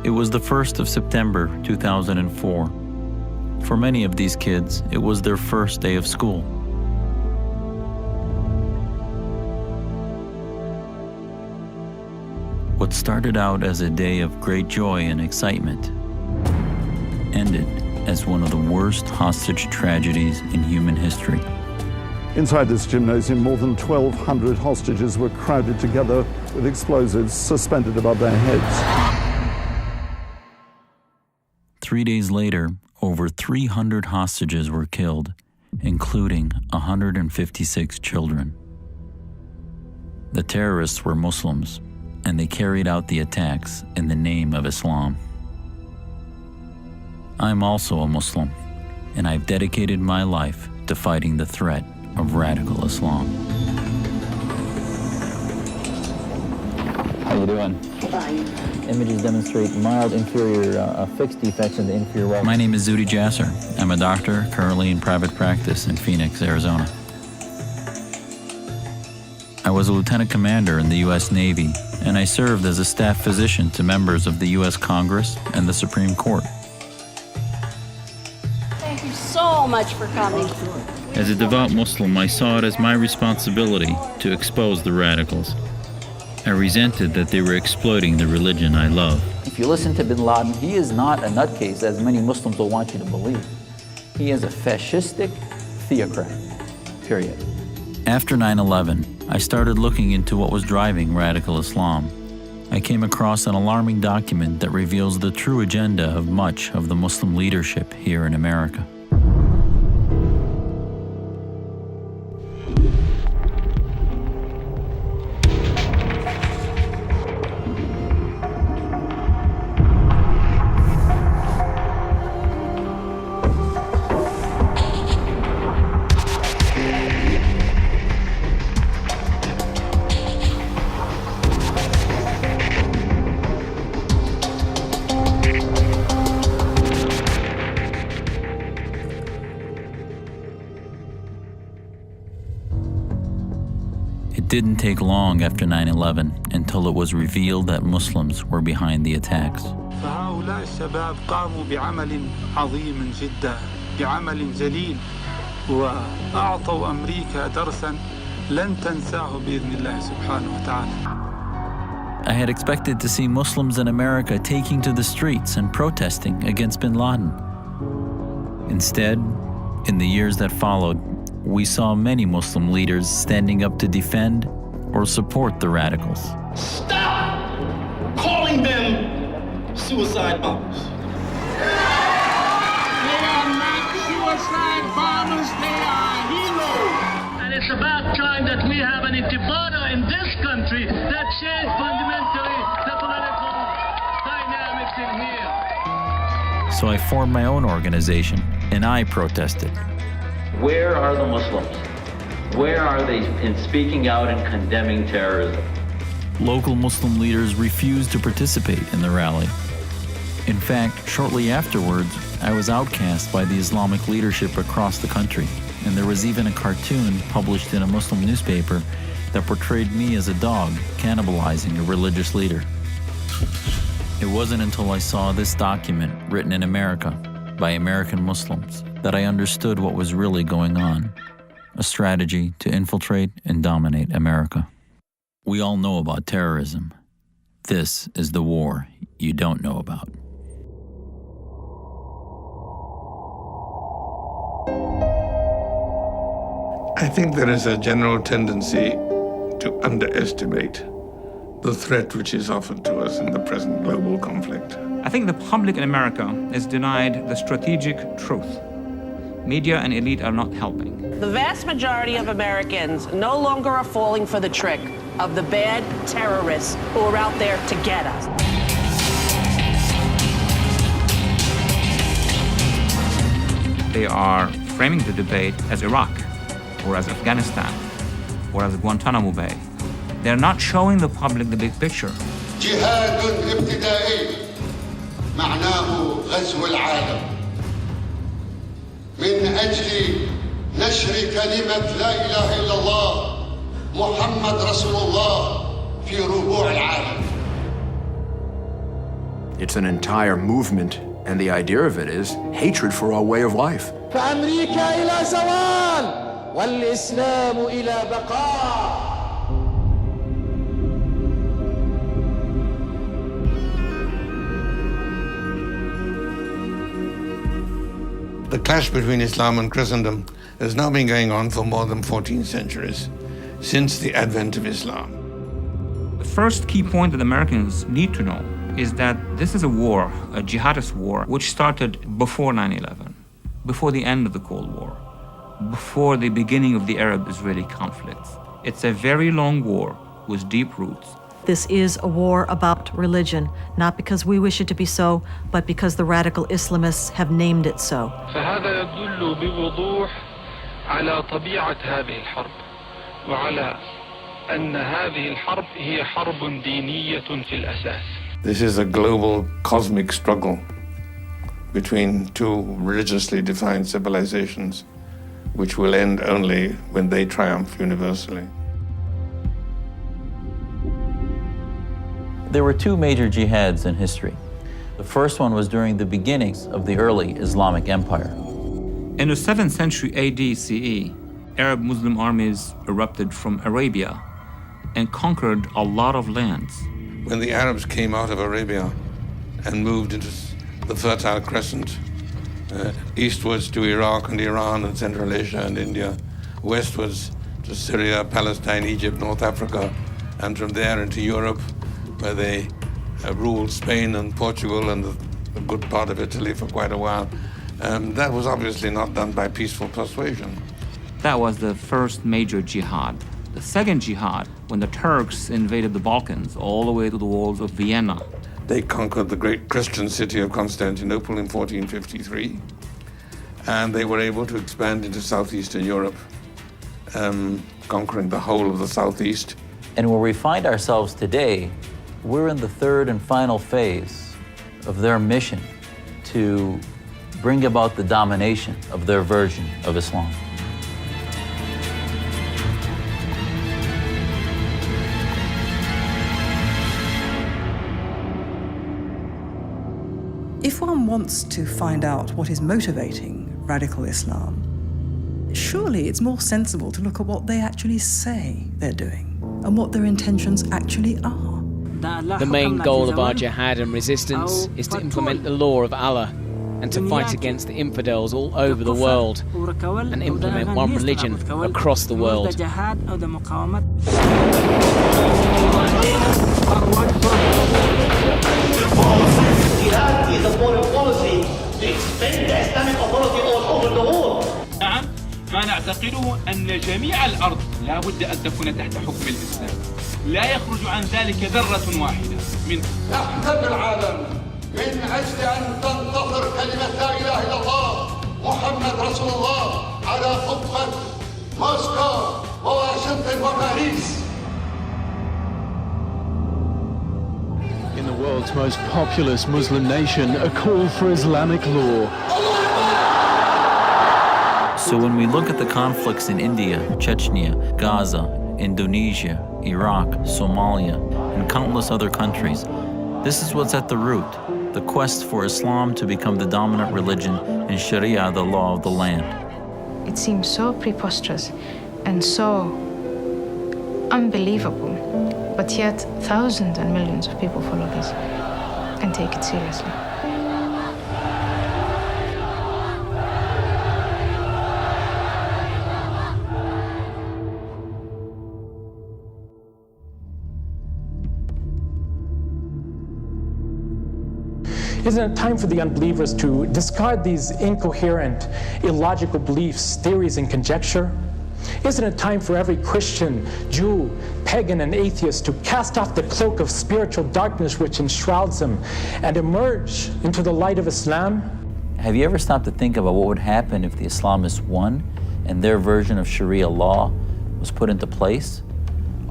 It was the 1st of September 2004. For many of these kids, it was their first day of school. What started out as a day of great joy and excitement ended as one of the worst hostage tragedies in human history. Inside this gymnasium, more than 1,200 hostages were crowded together with explosives suspended above their heads. 3 days later, over 300 hostages were killed, including 156 children. The terrorists were Muslims, and they carried out the attacks in the name of Islam. I'm also a Muslim, and I've dedicated my life to fighting the threat of radical Islam. How you doing? Fine. Images demonstrate mild inferior fixed defects in the inferior well. My name is Zudi Jasser. I'm a doctor currently in private practice in Phoenix, Arizona. I was a lieutenant commander in the U.S. Navy, and I served as a staff physician to members of the U.S. Congress and the Supreme Court. Thank you so much for coming. As a devout Muslim, I saw it as my responsibility to expose the radicals. I resented that they were exploiting the religion I love. If you listen to bin Laden, he is not a nutcase, as many Muslims will want you to believe. He is a fascistic theocrat, period. After 9/11, I started looking into what was driving radical Islam. I came across an alarming document that reveals the true agenda of much of the Muslim leadership here in America. It didn't take long after 9/11 until it was revealed that Muslims were behind the attacks. فهؤلاء الشباب قاموا بعمل عظيم جدا، بعمل جليل، وأعطوا أمريكا درسا لن تنساه بإذن الله سبحانه وتعالى. I had expected to see Muslims in America taking to the streets and protesting against bin Laden. Instead, in the years that followed, we saw many Muslim leaders standing up to defend or support the radicals. Stop calling them suicide bombers. They are not suicide bombers, they are heroes. And it's about time that we have an intifada in this country that changes fundamentally the political dynamics in here. So I formed my own organization, and I protested. Where are the Muslims? Where are they in speaking out and condemning terrorism? Local Muslim leaders refused to participate in the rally. In fact, shortly afterwards, I was outcast by the Islamic leadership across the country, and there was even a cartoon published in a Muslim newspaper that portrayed me as a dog cannibalizing a religious leader. It wasn't until I saw this document written in America by American Muslims that I understood what was really going on, a strategy to infiltrate and dominate America. We all know about terrorism. This is the war you don't know about. I think there is a general tendency to underestimate the threat which is offered to us in the present global conflict. I think the public in America is denied the strategic truth. Media and elite are not helping. The vast majority of Americans no longer are falling for the trick of the bad terrorists who are out there to get us. They are framing the debate as Iraq, or as Afghanistan, or as Guantanamo Bay. They're not showing the public the big picture. جهاد ابتدائي معناه غزو العالم من أجل نشر كلمة لا إله إلا الله محمد رسول الله في ربوع العالم. It It's an entire movement, and the idea of it is hatred for our way of life. فأمريكا إلى زوال والإسلام إلى بقاء. The clash between Islam and Christendom has now been going on for more than 14 centuries, since the advent of Islam. The first key point that Americans need to know is that this is a war, a jihadist war, which started before 9/11, before the end of the Cold War, before the beginning of the Arab-Israeli conflicts. It's a very long war with deep roots. This is a war about religion, not because we wish it to be so, but because the radical Islamists have named it so. فهذا يدل بوضوح على طبيعة هذه الحرب وعلى أن هذه الحرب هي حرب دينية في الأساس. This is a global cosmic struggle between two religiously defined civilizations, which will end only when they triumph universally. There were two major jihads in history. The first one was during the beginnings of the early Islamic Empire. In the 7th century AD CE, Arab Muslim armies erupted from Arabia and conquered a lot of lands. When the Arabs came out of Arabia and moved into the Fertile Crescent, eastwards to Iraq and Iran and Central Asia and India, westwards to Syria, Palestine, Egypt, North Africa, and from there into Europe, where they ruled Spain and Portugal and a good part of Italy for quite a while. That was obviously not done by peaceful persuasion. That was the first major jihad. The second jihad, when the Turks invaded the Balkans all the way to the walls of Vienna. They conquered the great Christian city of Constantinople in 1453, and they were able to expand into southeastern Europe, conquering the whole of the southeast. And where we find ourselves today, we're in the third and final phase of their mission to bring about the domination of their version of Islam. If one wants to find out what is motivating radical Islam, surely it's more sensible to look at what they actually say they're doing and what their intentions actually are. The main goal of our jihad and resistance is to implement the law of Allah and to fight against the infidels all over the world and implement one religion across the world. Jihad is a foreign policy to expand the Islamic authority all over the world. نعم، ما نعتقده أن جميع الأرض لا بد أن تكون تحت حكم الإسلام. لا يخرج عن ذلك ذرة واحدة من نحتل العالم من أجل أن تنتصر كلمة لا إله إلا الله محمد رسول الله على قبة موسكو وواشنطن وباريس. In the world's most populous Muslim nation, a call for Islamic law. So when we look at the conflicts in India, Chechnya, Gaza, Indonesia, Iraq, Somalia, and countless other countries, this is what's at the root, the quest for Islam to become the dominant religion and Sharia the law of the land. It seems so preposterous and so unbelievable, but yet thousands and millions of people follow this and take it seriously. Isn't it time for the unbelievers to discard these incoherent, illogical beliefs, theories, and conjecture? Isn't it time for every Christian, Jew, pagan, and atheist to cast off the cloak of spiritual darkness which enshrouds them and emerge into the light of Islam? Have you ever stopped to think about what would happen if the Islamists won and their version of Sharia law was put into place?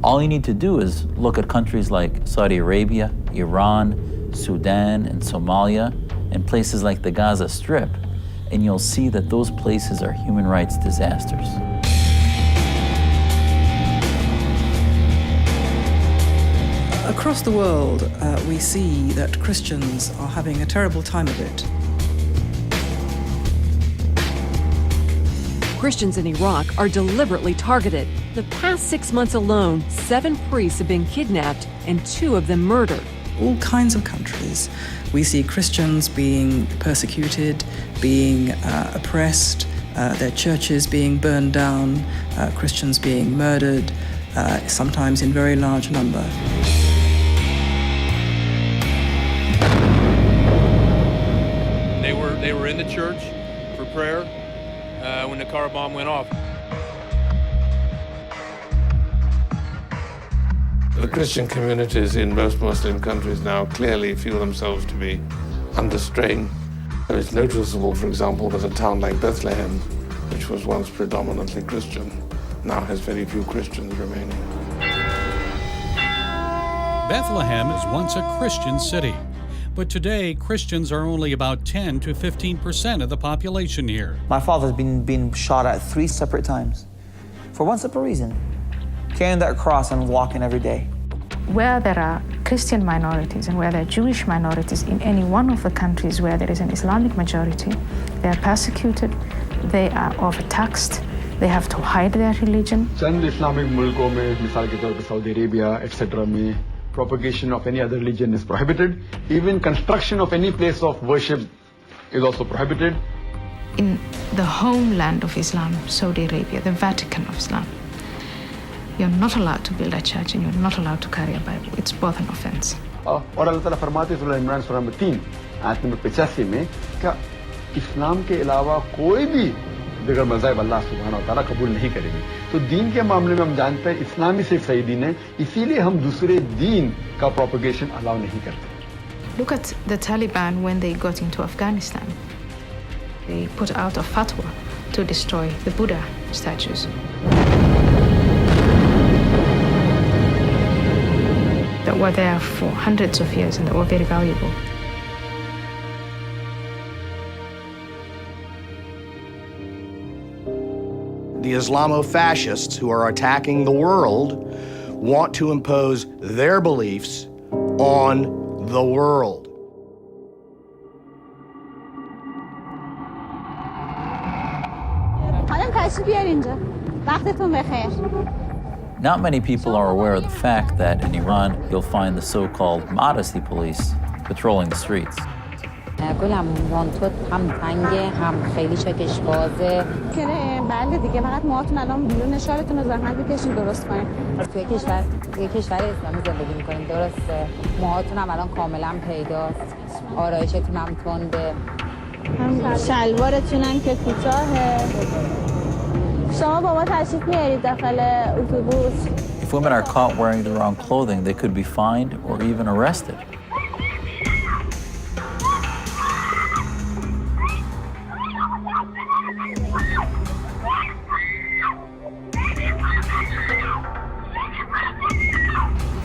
All you need to do is look at countries like Saudi Arabia, Iran, Sudan, and Somalia, and places like the Gaza Strip, and you'll see that those places are human rights disasters. Across the world, we see that Christians are having a terrible time of it. Christians in Iraq are deliberately targeted. The past 6 months alone, 7 priests have been kidnapped and 2 of them murdered. All kinds of countries, we see Christians being persecuted, being oppressed, their churches being burned down, Christians being murdered, sometimes in very large number. They were in the church for prayer when the car bomb went off. The Christian communities in most Muslim countries now clearly feel themselves to be under strain. It's noticeable, for example, that a town like Bethlehem, which was once predominantly Christian, now has very few Christians remaining. Bethlehem is once a Christian city, but today Christians are only about 10 to 15% of the population here. My father's been shot at 3 separate times for one simple reason: carrying that cross and walking every day. Where there are Christian minorities and where there are Jewish minorities in any one of the countries where there is an Islamic majority, they are persecuted, they are overtaxed, they have to hide their religion. Chand Islamic मुल्कों में, मिसाल के तौर पर Saudi Arabia, etc. में propagation of any other religion is prohibited. Even construction of any place of worship is also prohibited. In the homeland of Islam, Saudi Arabia, the Vatican of Islam, you're not allowed to build a church and you're not allowed to carry a Bible. It's both an offense. और अल्लाह ताला फरमाते हैं सूरह इमरान सूरह 3 आयत number 85 में कि इस्लाम के अलावा कोई भी दिगर मज़हब अल्लाह सुब्हानहू व तआला कबूल नहीं करेगी। तो दीन के मामले में हम जानते हैं इस्लाम ही सिर्फ सही दीन है, इसीलिए हम दूसरे दीन का प्रोपगेशन अलाउ नहीं करते। Look at the Taliban when they got into Afghanistan. They put out a fatwa to destroy the Buddha statues that were there for hundreds of years and that were very valuable. The Islamo-fascists who are attacking the world want to impose their beliefs on the world. Not many people are aware of the fact that in Iran you'll find the so-called modesty police patrolling the streets. گلمون تو هم تنگه هم خیلی چکش بازه. بله دیگه فقط موهاتون الان بیرون نشارتون رو زحمت بکشین درست کنین. توی کشور اسلامی زندگی میکنین درسته. موهاتون هم الان کاملا پیداست. آرایشتون هم تنده. شلوارتون هم که کوتاهه. شما با ما تشریف میارید داخل اتوبوس. If women are caught wearing the wrong clothing, they could be fined or even arrested.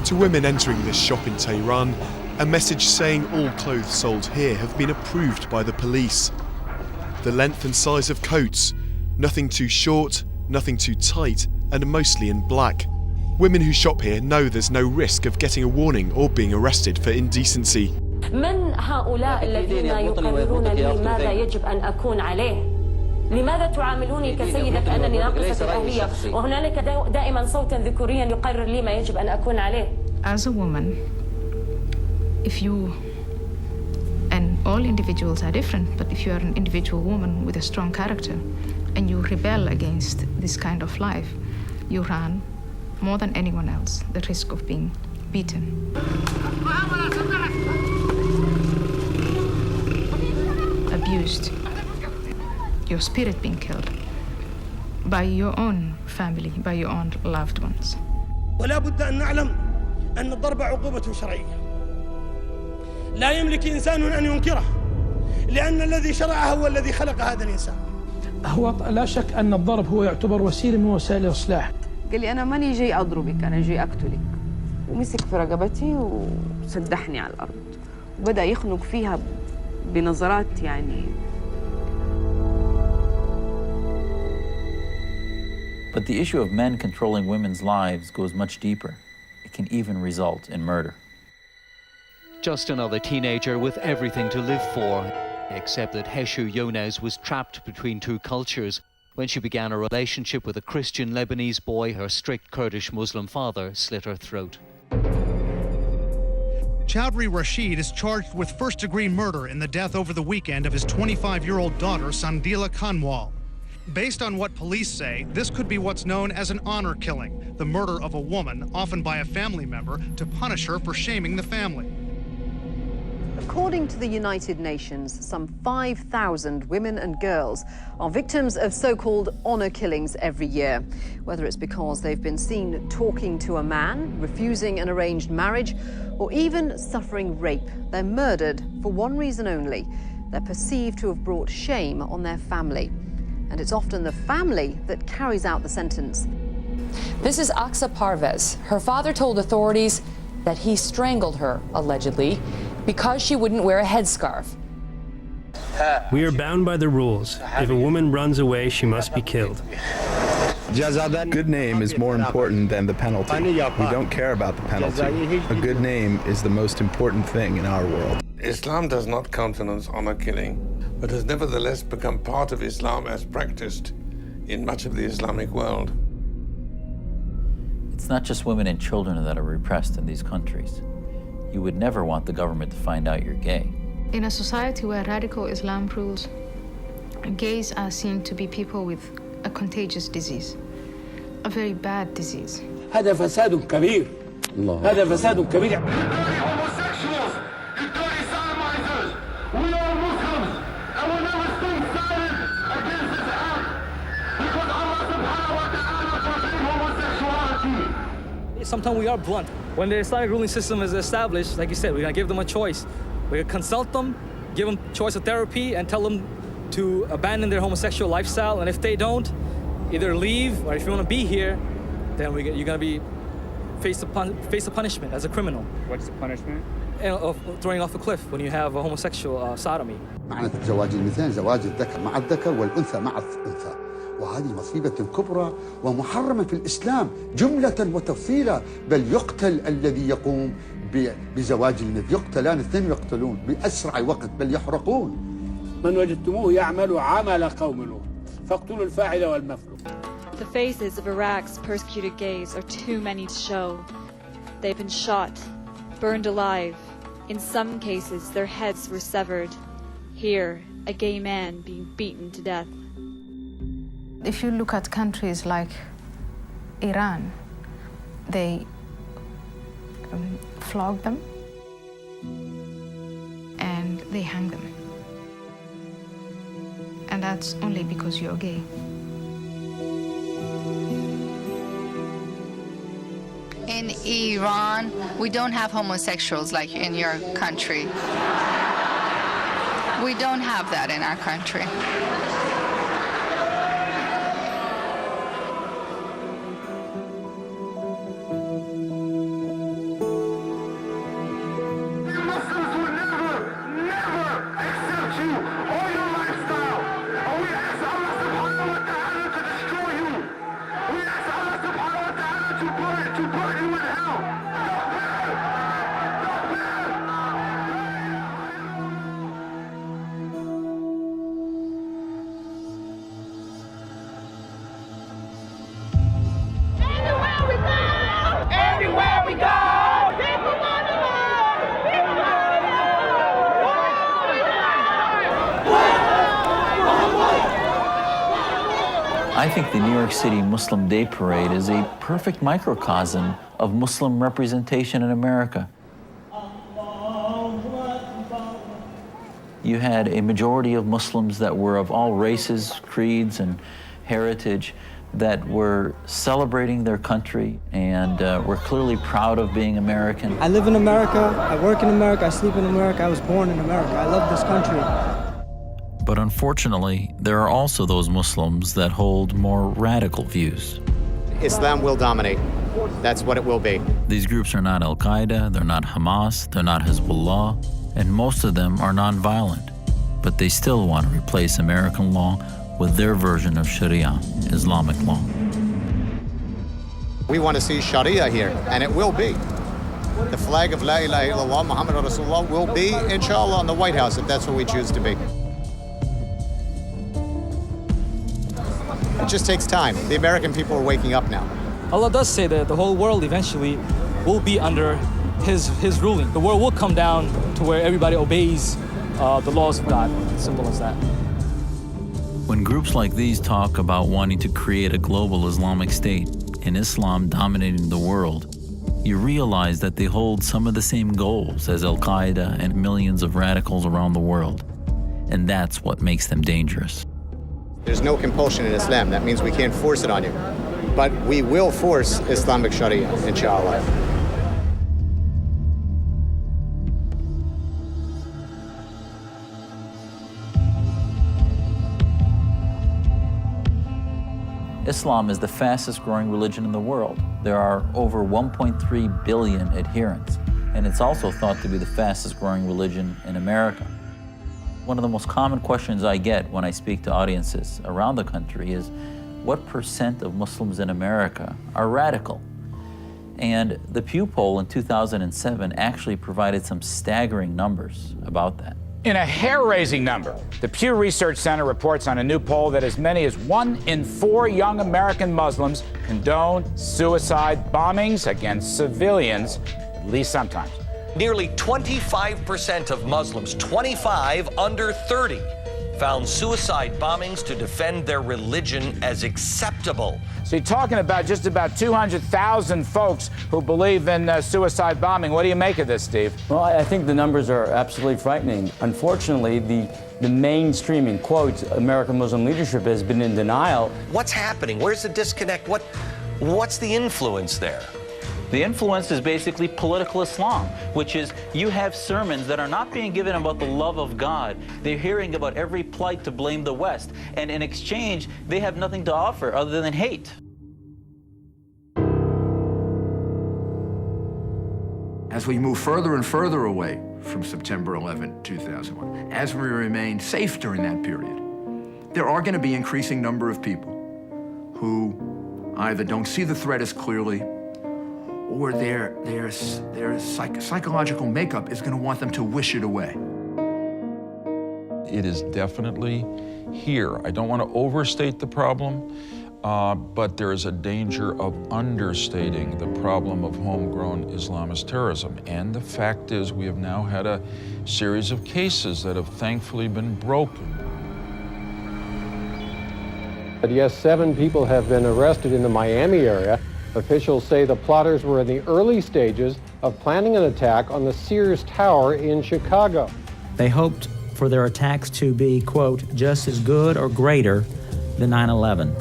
To women entering this shop in Tehran, a message saying all clothes sold here have been approved by the police. The length and size of coats, nothing too short, nothing too tight, and mostly in black. Women who shop here know there's no risk of getting a warning or being arrested for indecency. من هؤلاء الذين يقررون لي ماذا يجب أن أكون عليه؟ لماذا تعاملوني كسيدة كأنني ناقصة الهوية وهنالك دائما صوت ذكوريا يقرر لي ما يجب أن أكون عليه. As a woman, if you, and all individuals are different, but if you are an individual woman with a strong character and you rebel against this kind of life, you run more than anyone else the risk of being beaten. Abused, your spirit being killed by your own family, by your own loved ones. ولا بد أن نعلم أن الضرب عقوبة شرعية لا يملك إنسان أن ينكره لأن الذي شرعه هو الذي خلق هذا الإنسان. هو لا شك أن الضرب هو يعتبر وسيلة من وسائل الإصلاح. قال لي أنا ماني جاي أضربك، أنا جاي أقتلك، ومسك في رقبتي وسدحني على الأرض وبدأ يخنق فيها بنظرات يعني. But the issue of men controlling women's lives goes much deeper. it can even result in murder. Just another teenager with everything to live for, except that Heshu Yonez was trapped between two cultures. When she began a relationship with a Christian Lebanese boy, her strict Kurdish Muslim father slit her throat. Chowdhury Rashid is charged with first-degree murder in the death over the weekend of his 25-year-old daughter, Sandila Kanwal. Based on what police say, this could be what's known as an honor killing, the murder of a woman, often by a family member, to punish her for shaming the family. According to the United Nations, some 5,000 women and girls are victims of so-called honor killings every year. Whether it's because they've been seen talking to a man, refusing an arranged marriage, or even suffering rape, they're murdered for one reason only. They're perceived to have brought shame on their family. And it's often the family that carries out the sentence. This is Aksa Parvez. Her father told authorities that he strangled her, allegedly, because she wouldn't wear a headscarf. We are bound by the rules. If a woman runs away, she must be killed. Good name is more important than the penalty. We don't care about the penalty. A good name is the most important thing in our world. Islam does not countenance honor killing, but has nevertheless become part of Islam as practiced in much of the Islamic world. It's not just women and children that are repressed in these countries. You would never want the government to find out you're gay. In a society where radical Islam rules, gays are seen to be people with a contagious disease, a very bad disease. هذا فساد كبير. هذا فساد كبير. Sometimes we are blunt. When the Islamic ruling system is established, like you said, we're gonna give them a choice. We're gonna consult them, give them choice of therapy, and tell them to abandon their homosexual lifestyle. And if they don't, either leave, or if you wanna be here, then you're gonna be face a punishment as a criminal. What's the punishment? Of throwing off a cliff when you have a homosexual sodomy. معنى زواج المثلين زواج الذكر مع الذكر والأنثى مع الأنثى. وهذه مصيبة كبرى ومحرمة في الإسلام جملة وتفصيلا، بل يقتل الذي يقوم بزواج المثل، يقتلان اثنين يقتلون بأسرع وقت بل يحرقون. من وجدتموه يعمل عمل قوم لوط فاقتلوا الفاعل والمفعول. The faces of Iraq's persecuted gays are too many to show. They've been shot, burned alive. In some cases, their heads were severed. Here, a gay man being beaten to death. If you look at countries like Iran, they flog them and they hang them. And that's only because you're gay. In Iran, we don't have homosexuals like in your country. We don't have that in our country. I think the New York City Muslim Day Parade is a perfect microcosm of Muslim representation in America. You had a majority of Muslims that were of all races, creeds, and heritage that were celebrating their country and were clearly proud of being American. I live in America, I work in America, I sleep in America, I was born in America. I love this country. But unfortunately, there are also those Muslims that hold more radical views. Islam will dominate. That's what it will be. These groups are not Al-Qaeda, they're not Hamas, they're not Hezbollah, and most of them are non-violent. But they still want to replace American law with their version of Sharia, Islamic law. We want to see Sharia here, and it will be. The flag of La ilaha illallah, Muhammad Rasulullah, will be, inshallah, in the White House if that's what we choose to be. It just takes time. The American people are waking up now. Allah does say that the whole world eventually will be under His ruling. The world will come down to where everybody obeys the laws of God. Simple as that. When groups like these talk about wanting to create a global Islamic state and Islam dominating the world, you realize that they hold some of the same goals as Al-Qaeda and millions of radicals around the world. And that's what makes them dangerous. There's no compulsion in Islam. That means we can't force it on you. But we will force Islamic Sharia, inshallah. Islam is the fastest growing religion in the world. There are over 1.3 billion adherents, and it's also thought to be the fastest growing religion in America. One of the most common questions I get when I speak to audiences around the country is, what % of Muslims in America are radical? And the Pew poll in 2007 actually provided some staggering numbers about that. In a hair-raising number, the Pew Research Center reports on a new poll that as many as 1 in 4 young American Muslims condone suicide bombings against civilians, at least sometimes. Nearly 25% of Muslims, 25 under 30, found suicide bombings to defend their religion as acceptable. So you're talking about just about 200,000 folks who believe in suicide bombing. What do you make of this, Steve? Well, I think the numbers are absolutely frightening. Unfortunately, the mainstream, in quotes, American Muslim leadership has been in denial. What's happening? Where's the disconnect? What's the influence there? The influence is basically political Islam, which is you have sermons that are not being given about the love of God. They're hearing about every plight to blame the West. And in exchange, they have nothing to offer other than hate. As we move further and further away from September 11, 2001, as we remain safe during that period, there are going to be increasing number of people who either don't see the threat as clearly, or their psychological makeup is going to want them to wish it away. It is definitely here. I don't want to overstate the problem, but there is a danger of understating the problem of homegrown Islamist terrorism. And the fact is, we have now had a series of cases that have thankfully been broken. Yes, 7 people have been arrested in the Miami area. Officials say the plotters were in the early stages of planning an attack on the Sears Tower in Chicago. They hoped for their attacks to be, quote, just as good or greater than 9/11.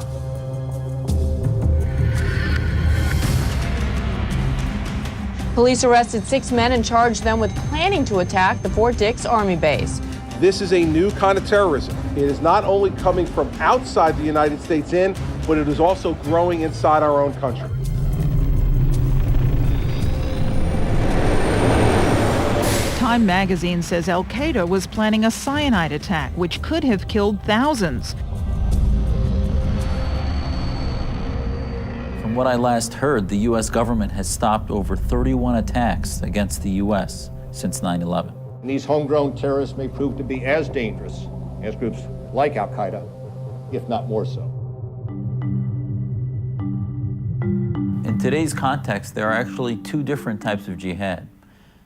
Police arrested 6 men and charged them with planning to attack the Fort Dix Army base. This is a new kind of terrorism. It is not only coming from outside the United States in, but it is also growing inside our own country. Time magazine says Al-Qaeda was planning a cyanide attack, which could have killed thousands. From what I last heard, the U.S. government has stopped over 31 attacks against the U.S. since 9/11. These homegrown terrorists may prove to be as dangerous as groups like Al-Qaeda, if not more so. In today's context, there are actually 2 different types of jihad.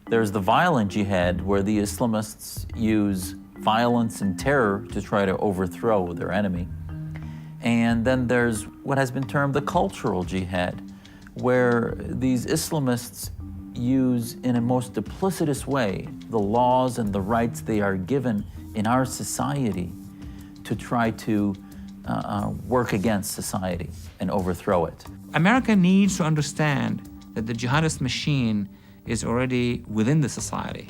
There's the violent jihad, where the Islamists use violence and terror to try to overthrow their enemy. And then there's what has been termed the cultural jihad, where these Islamists use in a most duplicitous way the laws and the rights they are given in our society to try to work against society and overthrow it. America needs to understand that the jihadist machine is already within the society.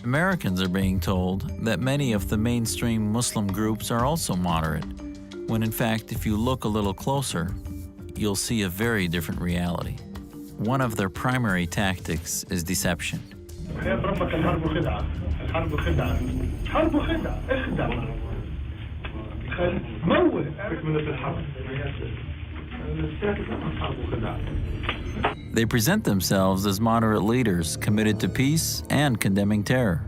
Americans are being told that many of the mainstream Muslim groups are also moderate, when in fact, if you look a little closer, you'll see a very different reality. One of their primary tactics is deception. They present themselves as moderate leaders committed to peace and condemning terror.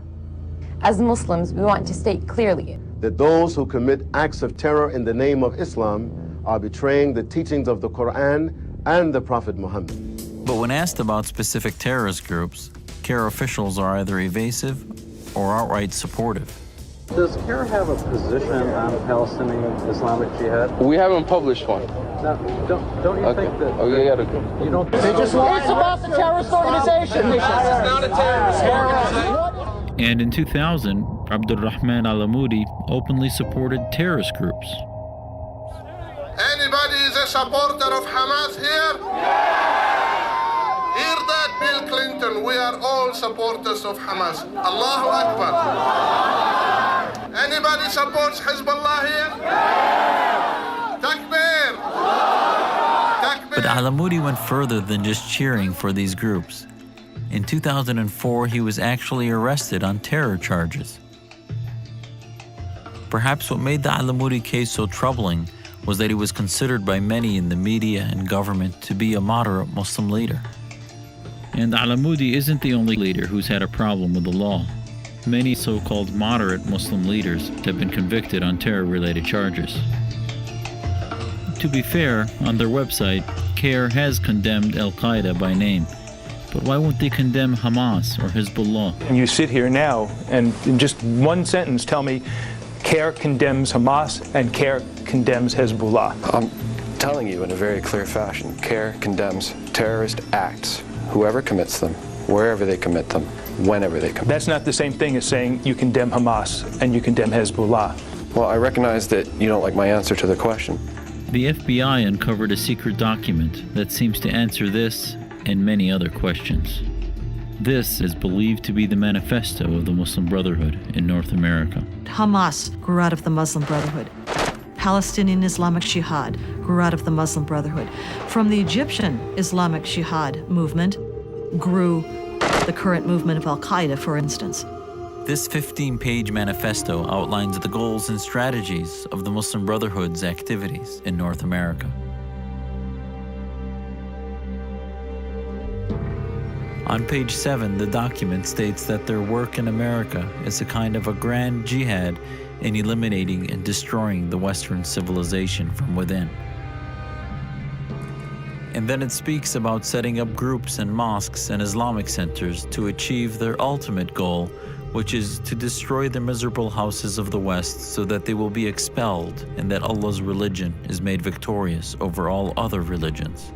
As Muslims, we want to state clearly that those who commit acts of terror in the name of Islam are betraying the teachings of the Quran and the Prophet Muhammad. But when asked about specific terrorist groups, CAIR officials are either evasive or outright supportive. Does CAIR have a position on Palestinian Islamic Jihad? We haven't published one. Now, don't you think that... Oh, you gotta... You don't... They just want... It's about the terrorist organization. It's not a terrorist organization. And in 2000, Abdurrahman Al-Amoudi openly supported terrorist groups. Anybody is a supporter of Hamas here? Hear that, Bill Clinton? We are all supporters of Hamas. Allahu Akbar. Anybody supports Hezbollah here? Takbir. But Al-Amoudi went further than just cheering for these groups. In 2004, he was actually arrested on terror charges. Perhaps what made the Al-Amoudi case so troubling was that he was considered by many in the media and government to be a moderate Muslim leader. And Al-Amoudi isn't the only leader who's had a problem with the law. Many so-called moderate Muslim leaders have been convicted on terror-related charges. To be fair, on their website, CAIR has condemned Al-Qaeda by name. But why won't they condemn Hamas or Hezbollah? And you sit here now and in just one sentence tell me CAIR condemns Hamas and CAIR condemns Hezbollah. I'm telling you in a very clear fashion, CAIR condemns terrorist acts, whoever commits them, wherever they commit them, whenever they commit them. That's not the same thing as saying you condemn Hamas and you condemn Hezbollah. Well, I recognize that you don't like my answer to the question. The FBI uncovered a secret document that seems to answer this and many other questions. This is believed to be the manifesto of the Muslim Brotherhood in North America. Hamas grew out of the Muslim Brotherhood. Palestinian Islamic Jihad grew out of the Muslim Brotherhood. From the Egyptian Islamic Jihad movement grew the current movement of Al-Qaeda, for instance. This 15-page manifesto outlines the goals and strategies of the Muslim Brotherhood's activities in North America. On page 7, the document states that their work in America is a kind of a grand jihad in eliminating and destroying the Western civilization from within. And then it speaks about setting up groups and mosques and Islamic centers to achieve their ultimate goal, which is to destroy the miserable houses of the West so that they will be expelled and that Allah's religion is made victorious over all other religions.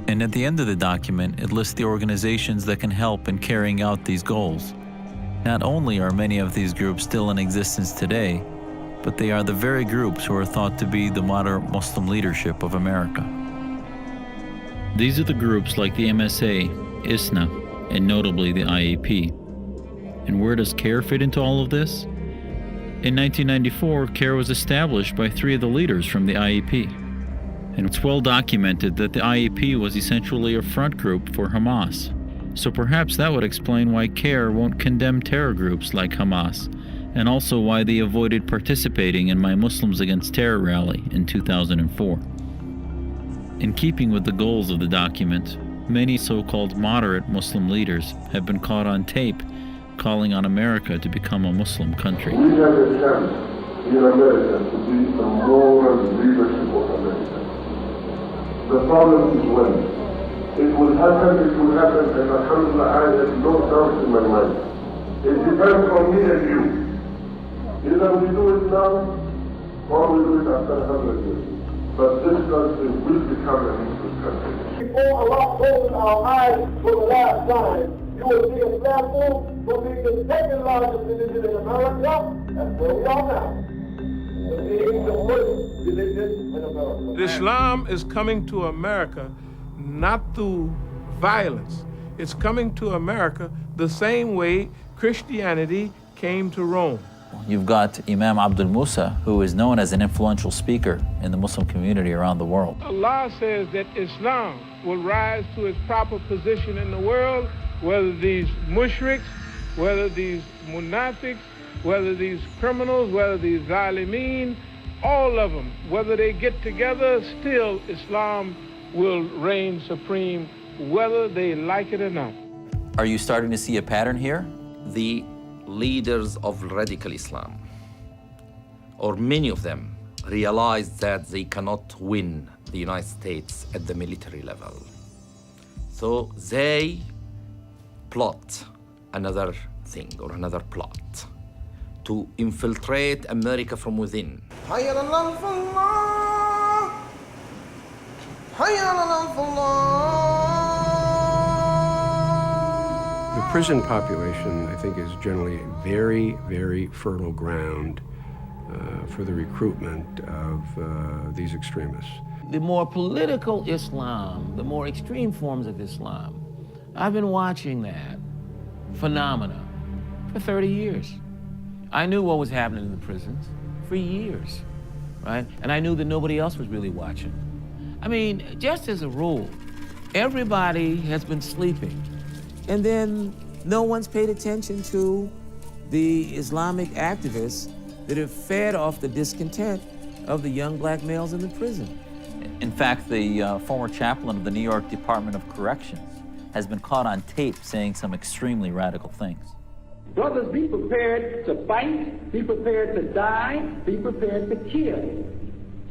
And at the end of the document, it lists the organizations that can help in carrying out these goals. Not only are many of these groups still in existence today, but they are the very groups who are thought to be the moderate Muslim leadership of America. These are the groups like the MSA, ISNA, and notably the IAP. And where does CAIR fit into all of this? In 1994, CAIR was established by 3 of the leaders from the IAP. And it's well documented that the IAP was essentially a front group for Hamas. So perhaps that would explain why CAIR won't condemn terror groups like Hamas, and also why they avoided participating in my Muslims Against Terror rally in 2004. In keeping with the goals of the document, many so-called moderate Muslim leaders have been caught on tape calling on America to become a Muslim country. We have a chance in America to be a moral leadership of America. The problem is when. It will happen, and alhamdulillah, I have no doubt in my mind. It depends on me and you. Either we do it now, or we do it after 100 years. But this country will become a Muslim country. Before Allah opens our eyes for the last time, you will see Islam will be the second largest religion in America. That's where we are now. Islam is coming to America not through violence. It's coming to America the same way Christianity came to Rome. You've got Imam Abdul Musa, who is known as an influential speaker in the Muslim community around the world. Allah says that Islam will rise to its proper position in the world, whether these mushriks, whether these munafiqs, whether these criminals, whether these zalimeen, all of them, whether they get together, still Islam will reign supreme, whether they like it or not. Are you starting to see a pattern here? The leaders of radical Islam, or many of them, realize that they cannot win the United States at the military level. So they plot another thing or another plot to infiltrate America from within. The prison population, I think, is generally a very, very fertile ground for the recruitment of these extremists. The more political Islam, the more extreme forms of Islam, I've been watching that phenomena for 30 years. I knew what was happening in the prisons for years, right? And I knew that nobody else was really watching. I mean, just as a rule, everybody has been sleeping. And then no one's paid attention to the Islamic activists that have fed off the discontent of the young black males in the prison. In fact, the former chaplain of the New York Department of Corrections has been caught on tape saying some extremely radical things. Brothers, be prepared to fight, be prepared to die, be prepared to kill.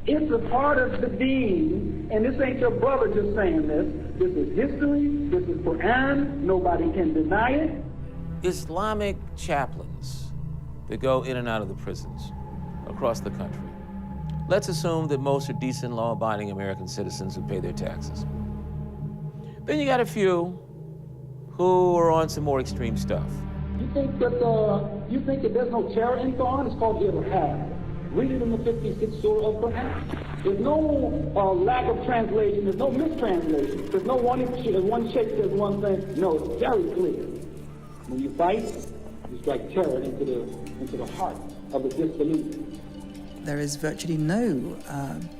It's a part of the deen, and this ain't your brother just saying this. This is history, this is Quran, nobody can deny it. Islamic chaplains that go in and out of the prisons across the country. Let's assume that most are decent, law-abiding American citizens who pay their taxes. Then you got a few who are on some more extreme stuff. You think that there's no terror in Quran? It's called Jihad. Read it in the 56th surah of Quran. There's no lack of translation. There's no mistranslation. There's no one shape says one thing. No, it's very clear. When you fight, you strike terror into the heart of the disbeliever. There is virtually no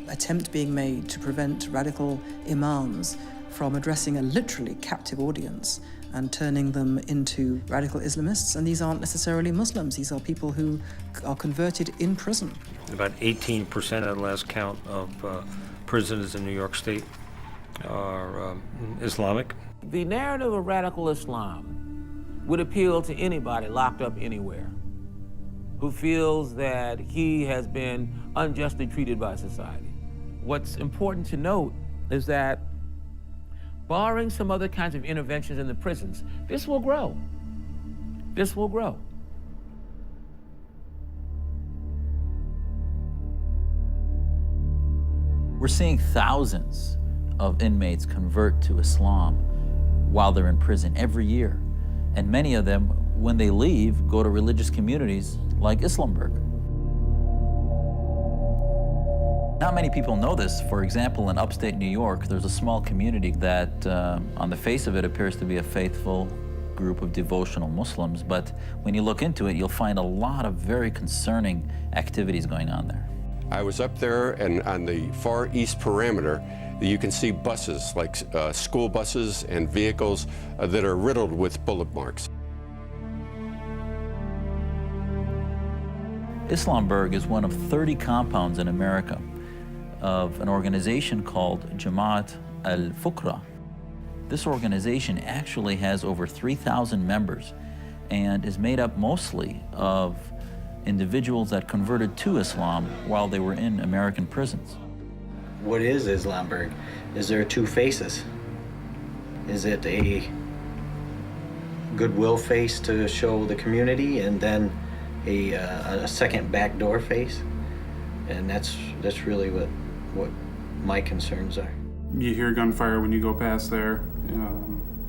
attempt being made to prevent radical imams from addressing a literally captive audience and turning them into radical Islamists. And these aren't necessarily Muslims. These are people who are converted in prison. About 18% at the last count of prisoners in New York State are Islamic. The narrative of radical Islam would appeal to anybody locked up anywhere who feels that he has been unjustly treated by society. What's important to note is that barring some other kinds of interventions in the prisons, this will grow. This will grow. We're seeing thousands of inmates convert to Islam while they're in prison every year. And many of them, when they leave, go to religious communities like Islamburg. Not many people know this. For example, in upstate New York, there's a small community that, on the face of it, appears to be a faithful group of devotional Muslims. But when you look into it, you'll find a lot of very concerning activities going on there. I was up there, and on the far east perimeter, you can see buses, like school buses and vehicles that are riddled with bullet marks. Islamburg is one of 30 compounds in America of an organization called Jamaat al-Fukra. This organization actually has over 3,000 members and is made up mostly of individuals that converted to Islam while they were in American prisons. What is Islamburg? Is there two faces? Is it a goodwill face to show the community and then a second backdoor face? And that's really what my concerns are. You hear gunfire when you go past there.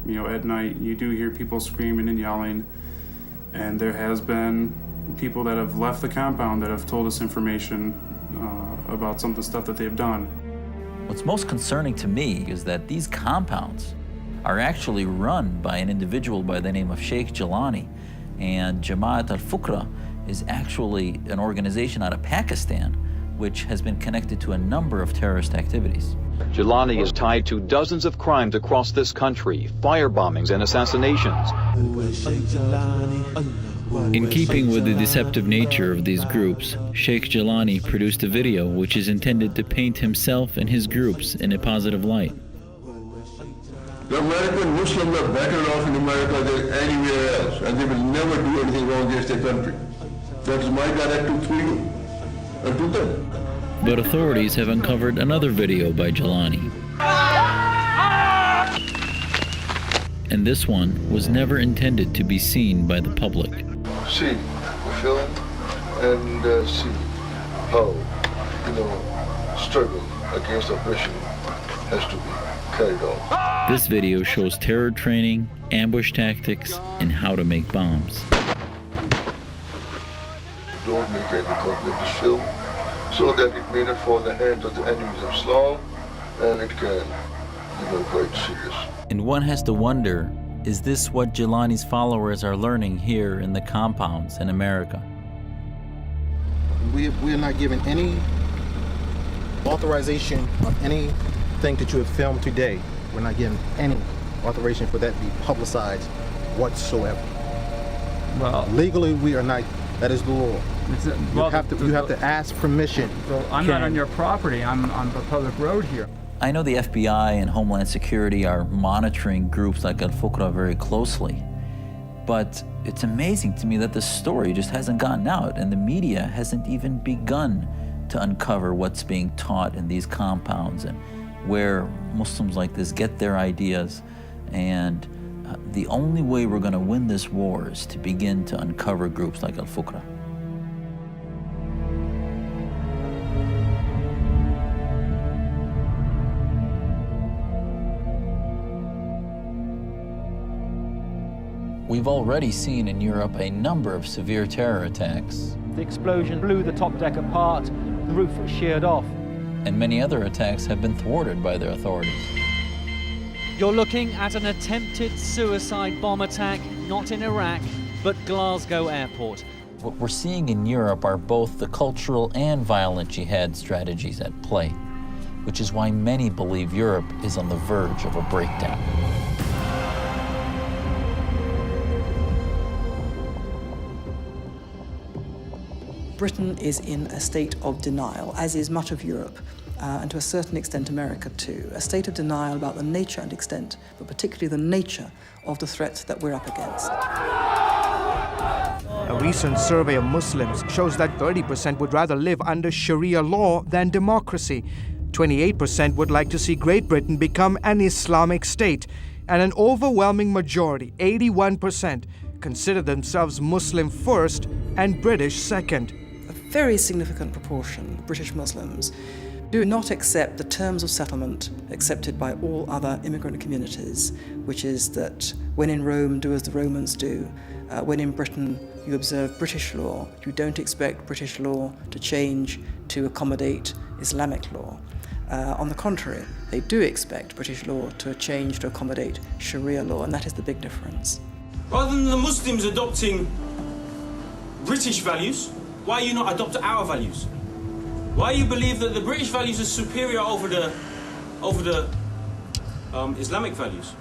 At night you do hear people screaming and yelling, and there has been people that have left the compound that have told us information about some of the stuff that they've done. What's most concerning to me is that these compounds are actually run by an individual by the name of Sheikh Jilani, and Jamaat al-Fukra is actually an organization out of Pakistan which has been connected to a number of terrorist activities. Jilani is tied to dozens of crimes across this country, fire bombings and assassinations. In keeping with the deceptive nature of these groups, Sheikh Jilani produced a video which is intended to paint himself and his groups in a positive light. The American Muslims are better off in America than anywhere else, and they will never do anything wrong against their country. That is my directive to you and to them. But authorities have uncovered another video by Jilani. And this one was never intended to be seen by the public. See the film and see how, struggle against oppression has to be carried on. This video shows terror training, ambush tactics, and how to make bombs. Don't make any copy of this film so that it may not fall in the hands of the enemies of Islam, and it can become quite serious. And one has to wonder, is this what Jilani's followers are learning here in the compounds in America? We are not given any authorization of anything that you have filmed today. We're not given any authorization for that to be publicized whatsoever. Well, legally, we are not. That is the law. You have to ask permission. Well, I'm not on your property. I'm on the public road here. I know the FBI and Homeland Security are monitoring groups like Al-Fuqra very closely, but it's amazing to me that this story just hasn't gotten out and the media hasn't even begun to uncover what's being taught in these compounds and where Muslims like this get their ideas. And the only way we're going to win this war is to begin to uncover groups like Al-Fuqra. We've already seen in Europe a number of severe terror attacks. The explosion blew the top deck apart, the roof was sheared off. And many other attacks have been thwarted by their authorities. You're looking at an attempted suicide bomb attack, not in Iraq, but Glasgow Airport. What we're seeing in Europe are both the cultural and violent jihad strategies at play, which is why many believe Europe is on the verge of a breakdown. Britain is in a state of denial, as is much of Europe, and to a certain extent America too. A state of denial about the nature and extent, but particularly the nature of the threat that we're up against. A recent survey of Muslims shows that 30% would rather live under Sharia law than democracy. 28% would like to see Great Britain become an Islamic state, and an overwhelming majority, 81%, consider themselves Muslim first and British second. A very significant proportion of British Muslims do not accept the terms of settlement accepted by all other immigrant communities, which is that when in Rome, do as the Romans do. When in Britain, you observe British law. You don't expect British law to change to accommodate Islamic law. On the contrary, they do expect British law to change to accommodate Sharia law, and that is the big difference. Rather than the Muslims adopting British values, why you not adopt our values? Why you believe that the British values are superior over the Islamic values?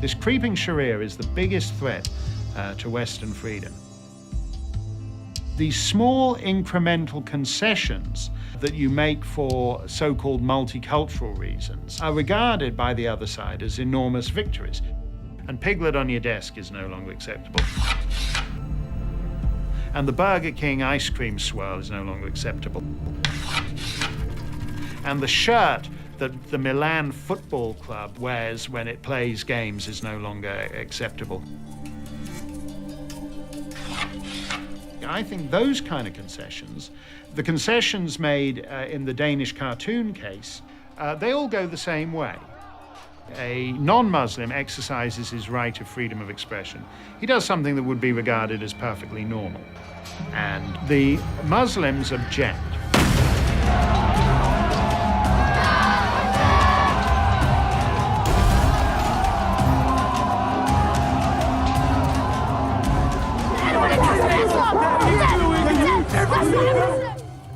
This creeping Sharia is the biggest threat to Western freedom. These small incremental concessions that you make for so-called multicultural reasons are regarded by the other side as enormous victories. And Piglet on your desk is no longer acceptable. And the Burger King ice cream swirl is no longer acceptable. And the shirt that the Milan Football Club wears when it plays games is no longer acceptable. I think those kind of concessions, the concessions made in the Danish cartoon case, they all go the same way. A non-Muslim exercises his right of freedom of expression. He does something that would be regarded as perfectly normal. And the Muslims object.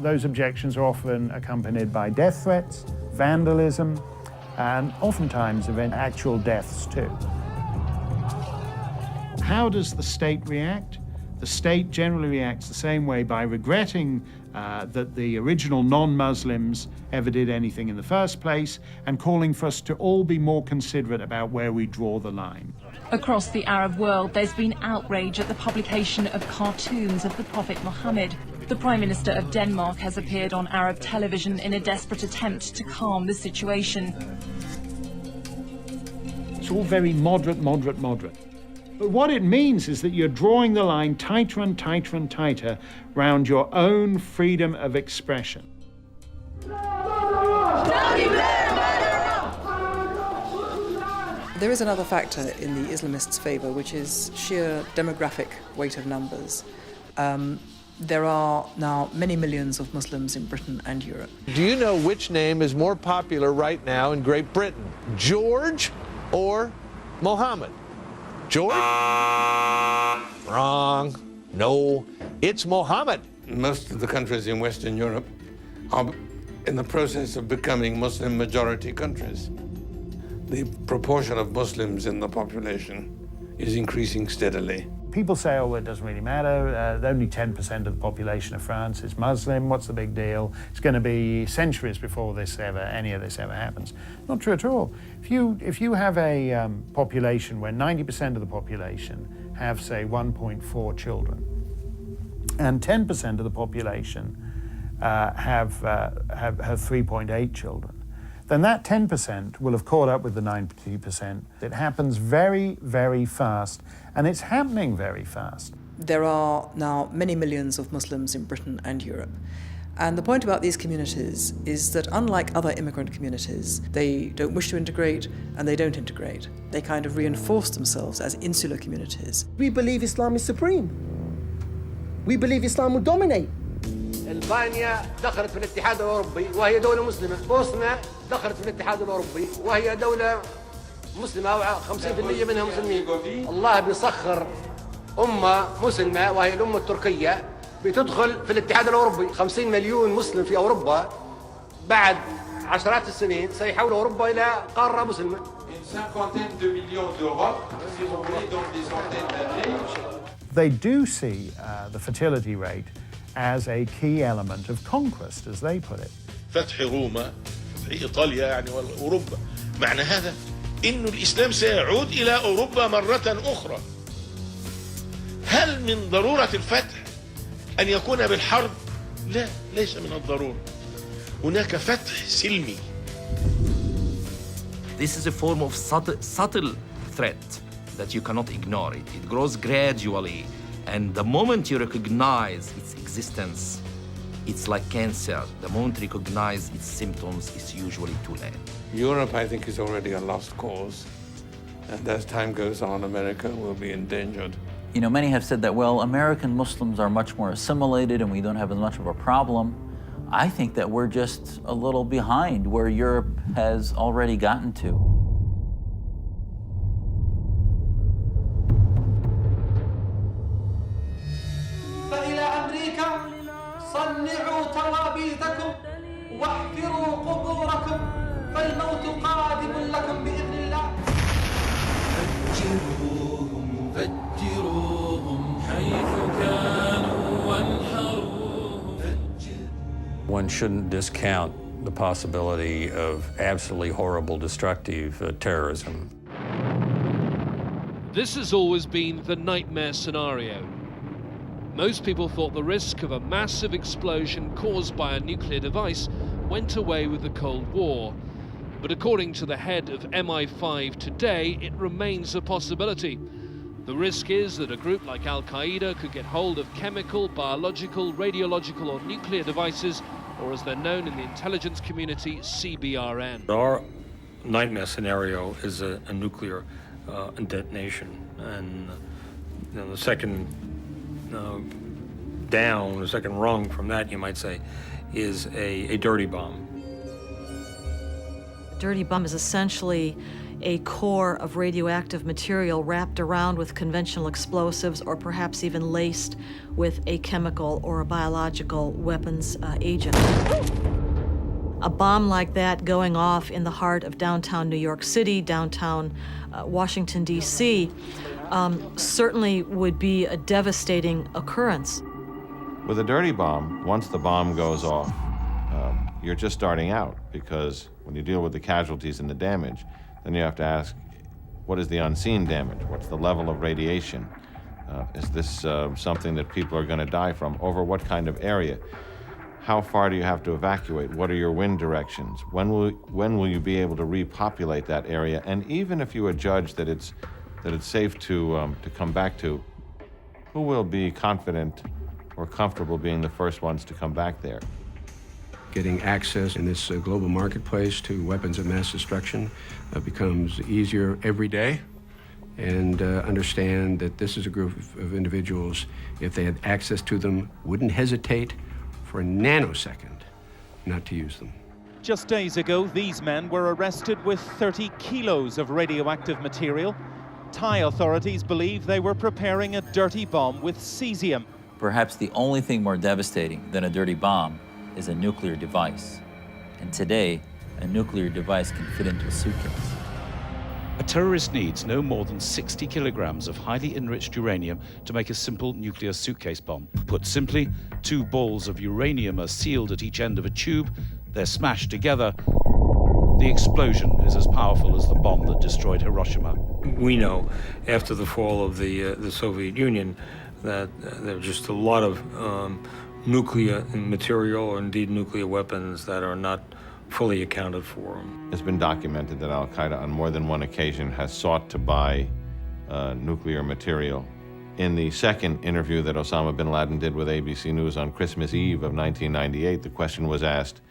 Those objections are often accompanied by death threats, vandalism, and oftentimes actual deaths too. How does the state react? The state generally reacts the same way, by regretting that the original non-Muslims ever did anything in the first place, and calling for us to all be more considerate about where we draw the line. Across the Arab world, there's been outrage at the publication of cartoons of the Prophet Muhammad. The Prime Minister of Denmark has appeared on Arab television in a desperate attempt to calm the situation. It's all very moderate, moderate, moderate. But what it means is that you're drawing the line tighter and tighter and tighter round your own freedom of expression. There is another factor in the Islamists' favour, which is sheer demographic weight of numbers. There are now many millions of Muslims in Britain and Europe. Do you know which name is more popular right now in Great Britain? George or Mohammed? George? Wrong. No, it's Mohammed. Most of the countries in Western Europe are in the process of becoming Muslim majority countries. The proportion of Muslims in the population is increasing steadily. People say, oh, it doesn't really matter. Only 10% of the population of France is Muslim. What's the big deal? It's going to be centuries before any of this ever happens. Not true at all. If you have a population where 90% of the population have, say, 1.4 children, and 10% of the population have 3.8 children, then that 10% will have caught up with the 90%. It happens very, very fast, and it's happening very fast. There are now many millions of Muslims in Britain and Europe. And the point about these communities is that unlike other immigrant communities, they don't wish to integrate and they don't integrate. They kind of reinforce themselves as insular communities. We believe Islam is supreme. We believe Islam will dominate. ألبانيا دخلت في الاتحاد الأوروبي وهي دولة مسلمة. بوسنا دخلت في الاتحاد الأوروبي وهي دولة مسلمة و 50% منها مسلمين. الله بيسخر أمة مسلمة وهي الأمة التركية بتدخل في الاتحاد الأوروبي. 50 مليون مسلم في أوروبا بعد عشرات السنين سيحول أوروبا إلى قارة مسلمة. They do see the fertility rate as a key element of conquest, as they put it. فتح روما، فتح إيطاليا يعني وأوروبا، معنى هذا إنه الإسلام سيعود إلى أوروبا مرة أخرى. هل من ضرورة الفتح أن يكون بالحرب؟ لا، ليس من الضرورة. هناك فتح سلمي. This is a form of subtle threat that you cannot ignore it. It grows gradually, and the moment you recognize its existence, it's like cancer. The moment you recognize its symptoms, it's usually too late. Europe, I think, is already a lost cause. And as time goes on, America will be endangered. You know, many have said that, well, American Muslims are much more assimilated and we don't have as much of a problem. I think that we're just a little behind where Europe has already gotten to. فإلى أمريكا صنعوا توابيتكم واحفروا قبوركم فالموت قادم لكم بإذن الله. فجروهم فجروهم حيث كانوا وانحروهم. One shouldn't discount the possibility of absolutely horrible, destructive terrorism. This has always been the nightmare scenario. Most people thought the risk of a massive explosion caused by a nuclear device went away with the Cold War. But according to the head of MI5 today, it remains a possibility. The risk is that a group like Al-Qaeda could get hold of chemical, biological, radiological or nuclear devices, or as they're known in the intelligence community, CBRN. Our nightmare scenario is a nuclear detonation. And the second down, the second rung from that, you might say, is a dirty bomb. A dirty bomb is essentially a core of radioactive material wrapped around with conventional explosives or perhaps even laced with a chemical or a biological weapons agent. A bomb like that going off in the heart of downtown New York City, downtown Washington, D.C., certainly would be a devastating occurrence. With a dirty bomb, once the bomb goes off, you're just starting out, because when you deal with the casualties and the damage, then you have to ask, what is the unseen damage? What's the level of radiation? Is this something that people are going to die from? Over what kind of area? How far do you have to evacuate? What are your wind directions? When will you be able to repopulate that area? And even if you adjudge that it's safe to come back to, who will be confident or comfortable being the first ones to come back there? Getting access in this global marketplace to weapons of mass destruction becomes easier every day. And understand that this is a group of individuals, if they had access to them, wouldn't hesitate for a nanosecond not to use them. Just days ago, these men were arrested with 30 kilos of radioactive material. Thai authorities believe they were preparing a dirty bomb with cesium. Perhaps the only thing more devastating than a dirty bomb is a nuclear device. And today, a nuclear device can fit into a suitcase. A terrorist needs no more than 60 kilograms of highly enriched uranium to make a simple nuclear suitcase bomb. Put simply, 2 balls of uranium are sealed at each end of a tube, they're smashed together. The explosion is as powerful as the bomb that destroyed Hiroshima. We know, after the fall of the Soviet Union, that there are just a lot of nuclear material, or indeed nuclear weapons, that are not fully accounted for. It's been documented that Al-Qaeda on more than one occasion has sought to buy nuclear material. In the second interview that Osama bin Laden did with ABC News on Christmas Eve of 1998, the question was asked,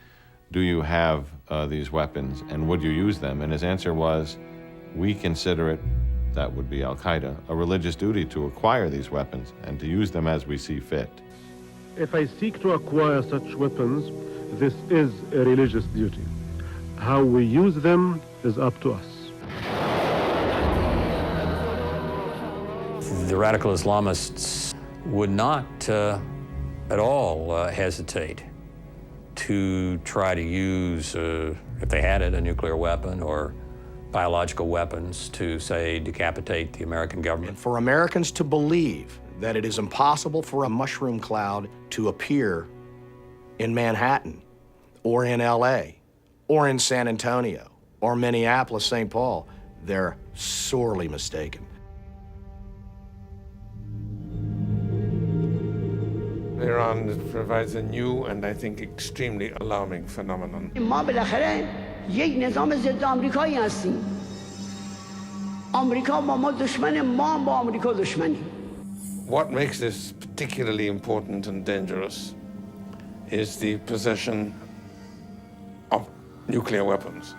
do you have these weapons and would you use them? And his answer was, we consider it, that would be Al-Qaeda, a religious duty to acquire these weapons and to use them as we see fit. If I seek to acquire such weapons, this is a religious duty. How we use them is up to us. The radical Islamists would not at all hesitate to try to use, if they had it, a nuclear weapon or biological weapons to, say, decapitate the American government. For Americans to believe that it is impossible for a mushroom cloud to appear in Manhattan, or in LA, or in San Antonio, or Minneapolis, St. Paul, they're sorely mistaken. Iran provides a new and I think extremely alarming phenomenon. ما بالاخره یک نظام ضد آمریکایی هستیم. آمریکا با ما دشمن، ما با آمریکا دشمنیم. What makes this particularly important and dangerous is the possession of nuclear weapons.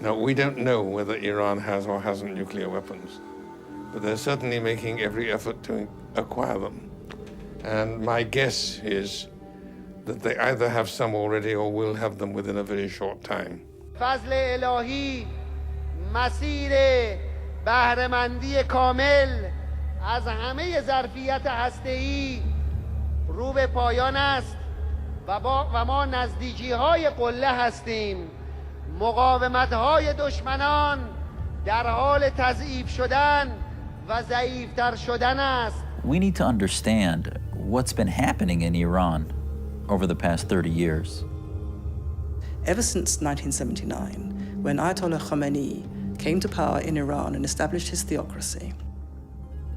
Now, we don't know whether Iran has or hasn't nuclear weapons, but they're certainly making every effort to acquire them. And my guess is that they either have some already or will have them within a very short time. فضل الهی مسیر بهره‌مندی کامل از همه ظرفیت هسته‌ای رو به پایان است و ما نزدیکی‌های قله هستیم. مقاومت‌های دشمنان در حال تضعیف شدن و ضعیف‌تر شدن است. We need to understand what's been happening in Iran over the past 30 years. Ever since 1979, when Ayatollah Khomeini came to power in Iran and established his theocracy,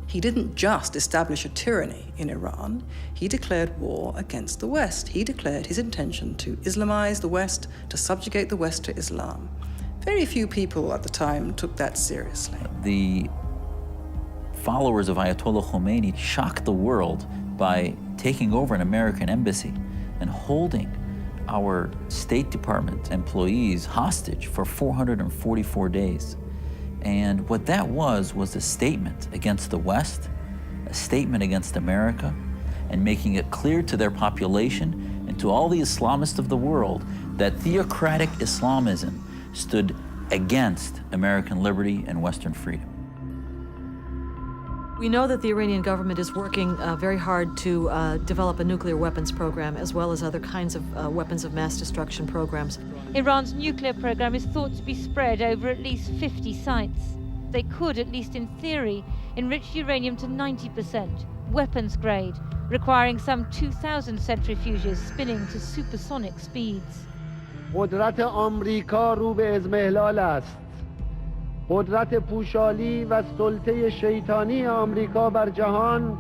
he didn't just establish a tyranny in Iran, he declared war against the West. He declared his intention to Islamize the West, to subjugate the West to Islam. Very few people at the time took that seriously. The followers of Ayatollah Khomeini shocked the world by taking over an American embassy and holding our State Department employees hostage for 444 days. And what that was a statement against the West, a statement against America, and making it clear to their population and to all the Islamists of the world that theocratic Islamism stood against American liberty and Western freedom. We know that the Iranian government is working very hard to develop a nuclear weapons program, as well as other kinds of weapons of mass destruction programs. Iran's nuclear program is thought to be spread over at least 50 sites. They could, at least in theory, enrich uranium to 90%, weapons grade, requiring some 2,000 centrifuges spinning to supersonic speeds. قدرت آمریکا رو به اضمحلال است. قدرت پوشالی و سلطه شیطانی آمریکا بر جهان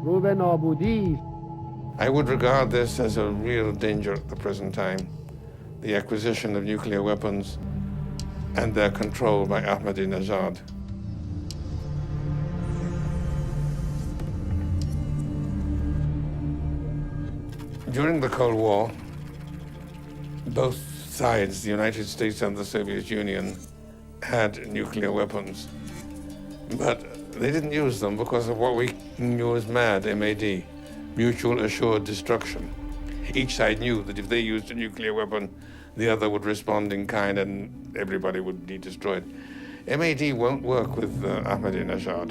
رو به نابودی. I would regard this as a real danger at the present time, the acquisition of nuclear weapons and their control by Ahmadinejad. During the Cold War, both sides, the United States and the Soviet Union, had nuclear weapons, but they didn't use them because of what we knew as MAD, mutual assured destruction. Each side knew that if they used a nuclear weapon, the other would respond in kind and everybody would be destroyed. MAD won't work with Ahmadinejad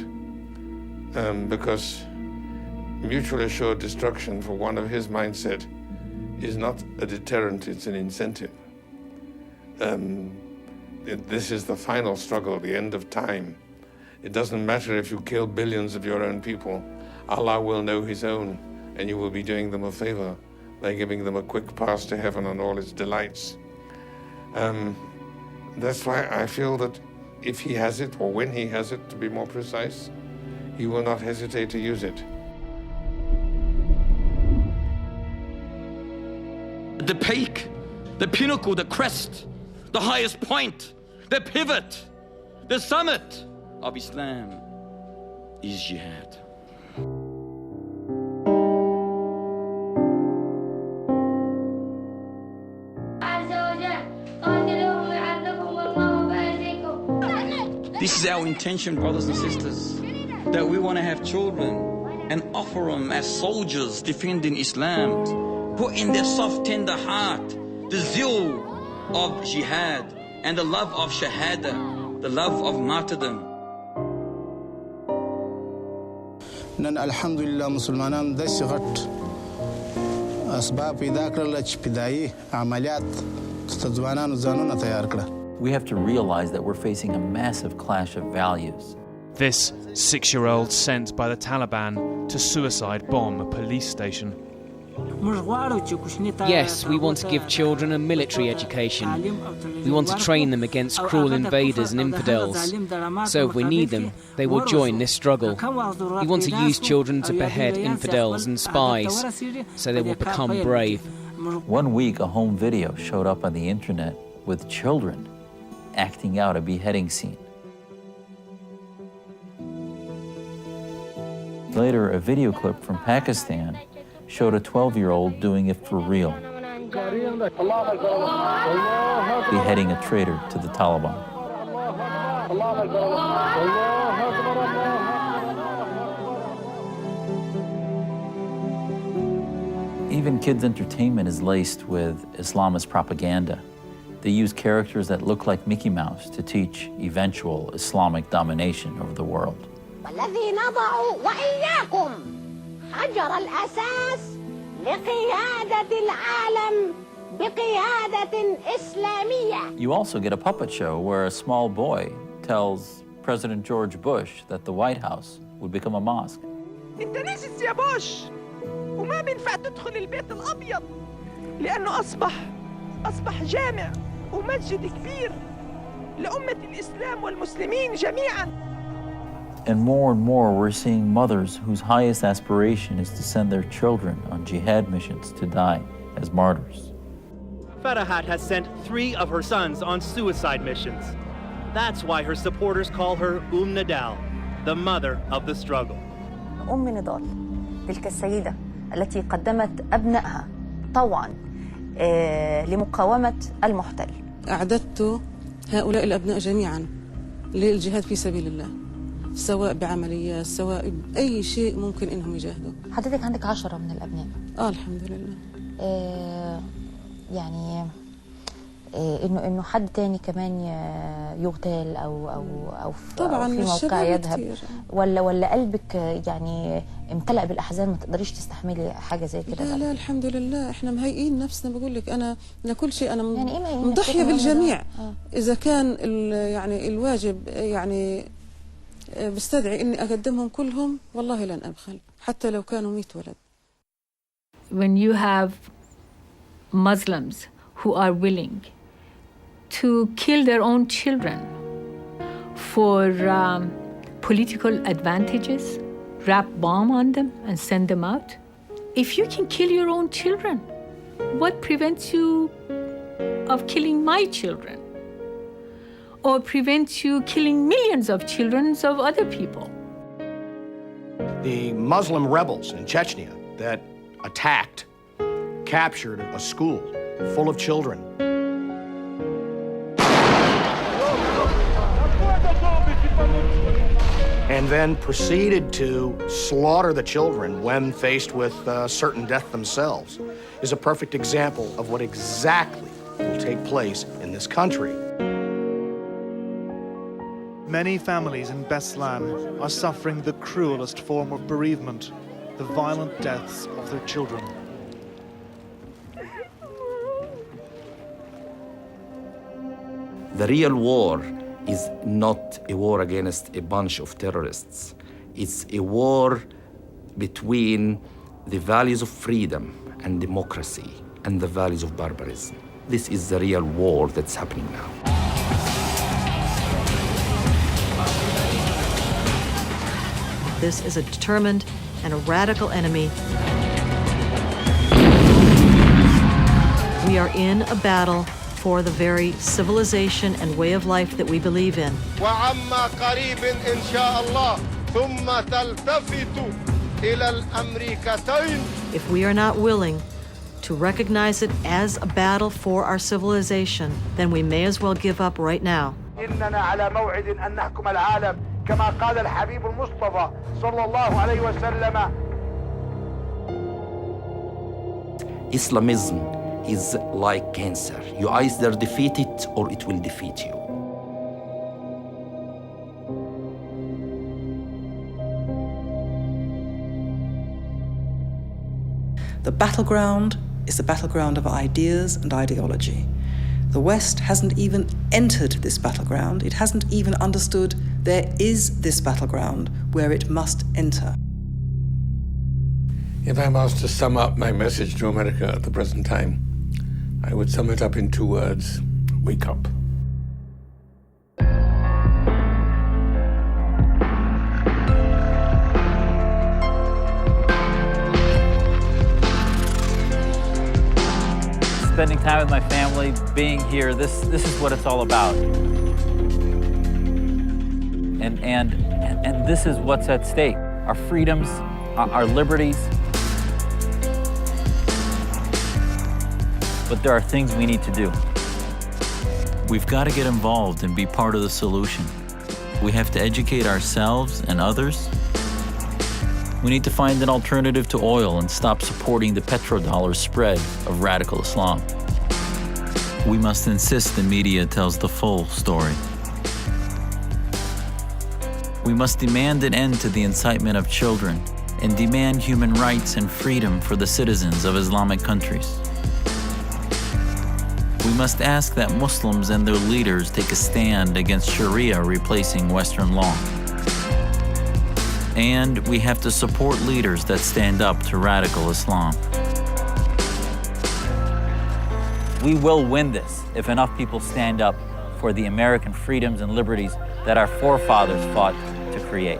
because mutual assured destruction for one of his mindset is not a deterrent, it's an incentive. This is the final struggle, the end of time. It doesn't matter if you kill billions of your own people. Allah will know his own, and you will be doing them a favor by giving them a quick pass to heaven and all its delights. That's why I feel that if he has it, or when he has it, to be more precise, he will not hesitate to use it. The peak, the pinnacle, the crest, the highest point, the pivot, the summit of Islam is jihad. This is our intention, brothers and sisters, that we want to have children and offer them as soldiers defending Islam, put in their soft, tender heart the zeal of jihad and the love of shahada, the love of martyrdom. نن الحمدلله مسلمانان د صغت اسباب پیدا کړل چې پیدایي عملیات ځوانانو ځانونه تیار کړل. We have to realize that we're facing a massive clash of values. This 6-year-old sent by the Taliban to suicide bomb a police station. Yes, we want to give children a military education. We want to train them against cruel invaders and infidels. So if we need them, they will join this struggle. We want to use children to behead infidels and spies, so they will become brave. 1 week, a home video showed up on the internet with children acting out a beheading scene. Later, a video clip from Pakistan showed a 12-year-old doing it for real, beheading a traitor to the Taliban. Even kids' entertainment is laced with Islamist propaganda. They use characters that look like Mickey Mouse to teach eventual Islamic domination over the world. حجر الأساس لقيادة العالم بقيادة إسلامية. You also get a puppet show where a small boy tells President George Bush that the White House would become a mosque. أنت نجس يا بوش وما بينفع تدخل البيت الأبيض لأنه أصبح جامع ومسجد كبير لأمة الإسلام والمسلمين جميعاً. And more, we're seeing mothers whose highest aspiration is to send their children on jihad missions to die as martyrs. Farahat has sent 3 of her sons on suicide missions. That's why her supporters call her Nadal, the mother of the struggle. نضال تلك السيدة التي قدمت أبنائها طوعا لمقاومة المحتل. أعددت هؤلاء الأبناء جميعا للجهاد في سبيل الله. سواء بعمليات سواء بأي شيء ممكن إنهم يجاهدوا. حضرتك عندك 10 من الأبناء. الحمد لله. يعني انه حد تاني كمان يغتال او طبعا في موقع الشباب يذهب كتير. ولا قلبك يعني امتلأ بالاحزان ما تقدريش تستحملي حاجه زي كده؟ لا الحمد لله احنا مهيئين نفسنا، بقول لك انا لكل شيء انا يعني إيه مضحيه بالجميع. اذا كان يعني الواجب يعني بستدعي اني اقدمهم كلهم والله لن ابخل حتى لو كانوا 100 ولد. When you have Muslims who are willing to kill their own children for political advantages, wrap bomb on them and send them out. If you can kill your own children, what prevents you of killing my children? Or prevents you killing millions of children of other people? The Muslim rebels in Chechnya that attacked, captured a school full of children. And then proceeded to slaughter the children when faced with certain death themselves is a perfect example of what exactly will take place in this country. Many families in Beslan are suffering the cruelest form of bereavement, the violent deaths of their children. The real war is not a war against a bunch of terrorists. It's a war between the values of freedom and democracy and the values of barbarism. This is the real war that's happening now. This is a determined and a radical enemy. We are in a battle for the very civilization and way of life that we believe in. وعما قريب إن شاء الله ثم تلتفت إلى الأمريكتين. If we are not willing to recognize it as a battle for our civilization, then we may as well give up right now. إننا على موعد أن نحكم العالم كما قال الحبيب المصطفى صلى الله عليه وسلم. Islamism is like cancer. You either defeat it or it will defeat you. The battleground is the battleground of ideas and ideology. The West hasn't even entered this battleground. It hasn't even understood there is this battleground where it must enter. If I'm asked to sum up my message to America at the present time, I would sum it up in 2 words: wake up. Spending time with my family, being here, this is what it's all about. And this is what's at stake. Our freedoms, our liberties. But there are things we need to do. We've got to get involved and be part of the solution. We have to educate ourselves and others. We need to find an alternative to oil and stop supporting the petrodollar spread of radical Islam. We must insist the media tells the full story. We must demand an end to the incitement of children and demand human rights and freedom for the citizens of Islamic countries. We must ask that Muslims and their leaders take a stand against Sharia replacing Western law. And we have to support leaders that stand up to radical Islam. We will win this if enough people stand up for the American freedoms and liberties that our forefathers fought to create.